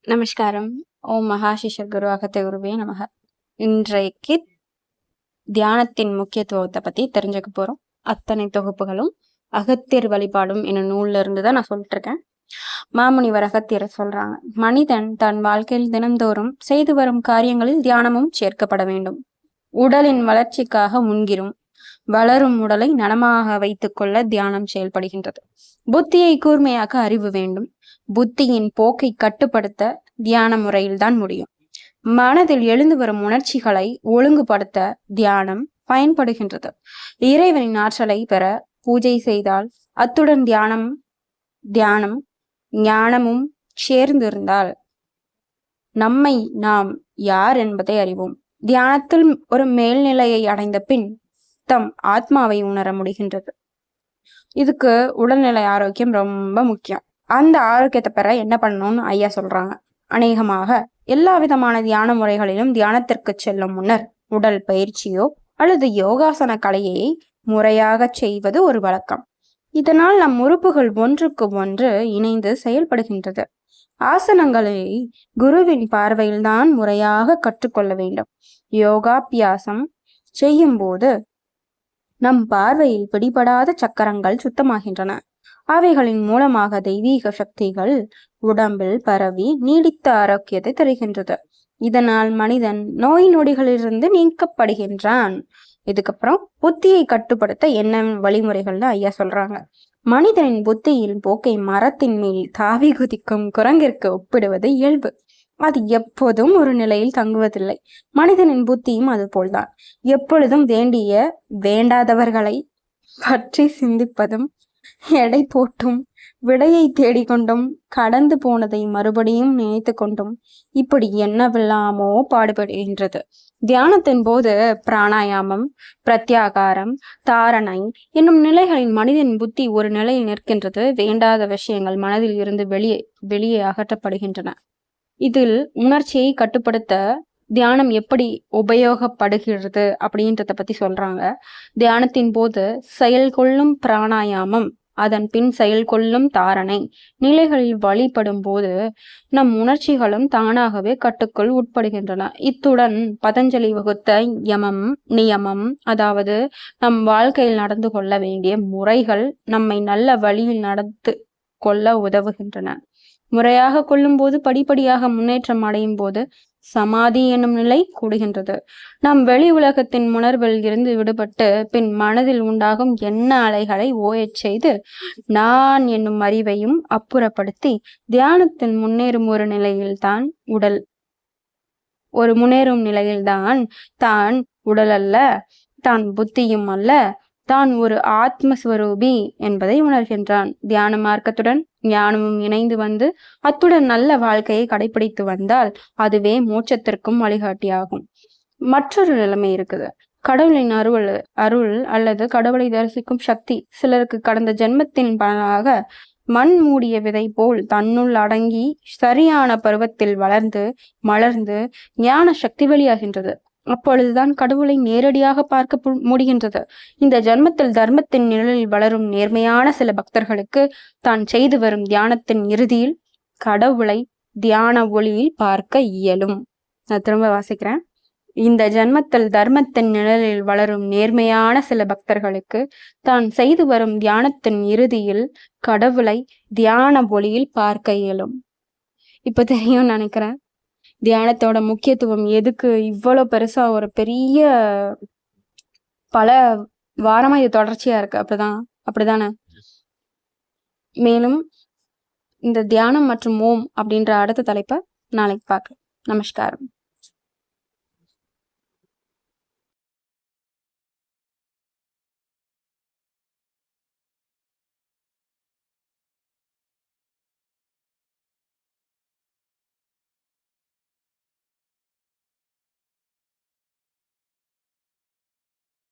நமஸ்காரம். ஓம் மகாசிஷ குரு அகத்த குருவே நமக. இன்றைக்கு தியானத்தின் முக்கியத்துவத்தை பத்தி தெரிஞ்சுக்க போறோம். அத்தனை தொகுப்புகளும் அகத்தியர் வழிபாடும் என்னும் நூல்ல இருந்துதான் நான் சொல்லிட்டு இருக்கேன். மாமுனிவர் அகத்தியர் சொல்றாங்க, மனிதன் தன் வாழ்க்கையில் தினந்தோறும் செய்து வரும் காரியங்களில் தியானமும் சேர்க்கப்பட வேண்டும். உடலின் வளர்ச்சிக்காக முன்கிரும் வளரும் உடலை நலமாக வைத்துக் கொள்ள தியானம் செயல்படுகின்றது. புத்தியை கூர்மையாக்க அறிவு வேண்டும். புத்தியின் போக்கை கட்டுப்படுத்த தியான முறையில்தான் முடியும். மனதில் எழுந்து வரும் உணர்ச்சிகளை ஒழுங்குபடுத்த தியானம் பயன்படுகின்றது. இறைவனின் ஆற்றலை பெற பூஜை செய்தால், அத்துடன் தியானம் ஞானமும் சேர்ந்திருந்தால் நம்மை நாம் யார் என்பதை அறிவோம். தியானத்தில் ஒரு மேல்நிலையை அடைந்த பின் தம் ஆத்மாவை உணர முடிகின்றது. இதுக்கு உடல்நிலை ஆரோக்கியம் ரொம்ப முக்கியம். அந்த ஆரோக்கியத்தை பெற என்ன பண்ணணும்னு ஐயா சொல்றாங்க. அநேகமாக எல்லா விதமான தியான முறைகளிலும் தியானத்திற்கு செல்லும் முன்னர் உடல் பயிற்சியோ அல்லது யோகாசன கலையை முறையாக செய்வது ஒரு வழக்கம். இதனால் நம் உறுப்புகள் ஒன்றுக்கு ஒன்று இணைந்து செயல்படுகின்றது. ஆசனங்களை குருவின் பார்வையில்தான் முறையாக கற்றுக்கொள்ள வேண்டும். யோகாபியாசம் செய்யும் போது நம் பார்வையில் பிடிபடாத சக்கரங்கள் சுத்தமாகின்றன. அவைகளின் மூலமாக தெய்வீக சக்திகள் உடம்பில் பரவி நீடித்த ஆரோக்கியத்தை தருகின்றது. இதனால் மனிதன் நோய் நொடிகளிலிருந்து நீக்கப்படுகின்றான். இதுக்கப்புறம் புத்தியை கட்டுப்படுத்த என்ன வழிமுறைகள்னு ஐயா சொல்றாங்க. மனிதனின் புத்தியின் போக்கை மரத்தின் மேல் தாவி குதிக்கும் குரங்கிற்கு ஒப்பிடுவது இயல்பு. அது எப்போதும் ஒரு நிலையில் தங்குவதில்லை. மனிதனின் புத்தியும் அது போல்தான். எப்பொழுதும் வேண்டாதவர்களை பற்றி சிந்திப்பதும், எடை போட்டும், விடையை தேடிக்கொண்டும், கடந்து போனதை மறுபடியும் நினைத்து கொண்டும் இப்படி என்னவெல்லாமோ பாடுபடுகின்றது. தியானத்தின் போது பிராணாயாமம், பிரத்யாகாரம், தாரணை என்னும் நிலைகளின் மனிதன் புத்தி ஒரு நிலையில் நிற்கின்றது. வேண்டாத விஷயங்கள் மனதில் இருந்து வெளியே அகற்றப்படுகின்றன. இதில் உணர்ச்சியை கட்டுப்படுத்த தியானம் எப்படி உபயோகப்படுகிறது அப்படின்றத பத்தி சொல்றாங்க. தியானத்தின் போது செயல் கொள்ளும் பிராணாயாமம், அதன் பின் செயல் கொள்ளும் தாரணை நிலைகளில் வழிபடும் போது நம் உணர்ச்சிகளும் தானாகவே கட்டுக்குள் உட்படுகின்றன. இத்துடன் பதஞ்சலி வகுத்த யமம் நியமம், அதாவது நம் வாழ்க்கையில் நடந்து கொள்ள வேண்டிய முறைகள் நம்மை நல்ல வழியில் நடந்து கொள்ள உதவுகின்றன. முறையாக கொள்ளும் போது படிப்படியாக முன்னேற்றம் அடையும் போது சமாதி என்னும் நிலை கூடுகின்றது. நாம் வெளி உலகத்தின் உணர்வில் இருந்து விடுபட்டு பின் மனதில் உண்டாகும் எண்ண அலைகளை ஓயச் செய்து நான் என்னும் அறிவையும் அப்புறப்படுத்தி தியானத்தில் முன்னேறும் நிலையில்தான் தான் உடல் அல்ல, தான் புத்தியும் அல்ல, தான் ஒரு ஆத்மஸ்வரூபி என்பதை உணர்கின்றான். தியான மார்க்கத்துடன் ஞானமும் இணைந்து வந்து அத்துடன் நல்ல வாழ்க்கையை கடைபிடித்து வந்தால் அதுவே மோட்சத்திற்கும் வழிகாட்டியாகும். மற்றொரு நிலைமை இருக்குது. கடவுளின் அருள் அல்லது கடவுளை தரிசிக்கும் சக்தி சிலருக்கு கடந்த ஜென்மத்தின் பலனாக மண் மூடிய விதை போல் தன்னுள் அடங்கி சரியான பருவத்தில் வளர்ந்து மலர்ந்து ஞான சக்தி வெளியாகின்றது. அப்பொழுதுதான் கடவுளை நேரடியாக பார்க்க முடிகின்றது. இந்த ஜென்மத்தில் தர்மத்தின் நிழலில் வளரும் நேர்மையான சில பக்தர்களுக்கு தான் செய்து வரும் தியானத்தின் இறுதியில் கடவுளை தியான ஒளியில் பார்க்க இயலும். நான் திரும்ப வாசிக்கிறேன். இந்த ஜென்மத்தில் தர்மத்தின் நிழலில் வளரும் நேர்மையான சில பக்தர்களுக்கு தான் செய்து வரும் தியானத்தின் இறுதியில் கடவுளை தியான ஒளியில் பார்க்க இயலும். இப்ப தெரியும் நினைக்கிறேன் தியானத்தோட முக்கியத்துவம் எதுக்கு இவ்வளவு பெருசா ஒரு பெரிய பல வாரமா இது தொடர்ச்சியா இருக்கு. அப்படிதானே? மேலும் இந்த தியானம் மற்றும் ஓம் அப்படின்ற அடுத்த தலைப்பை நாளைக்கு பார்க்கலாம். நமஸ்காரம்.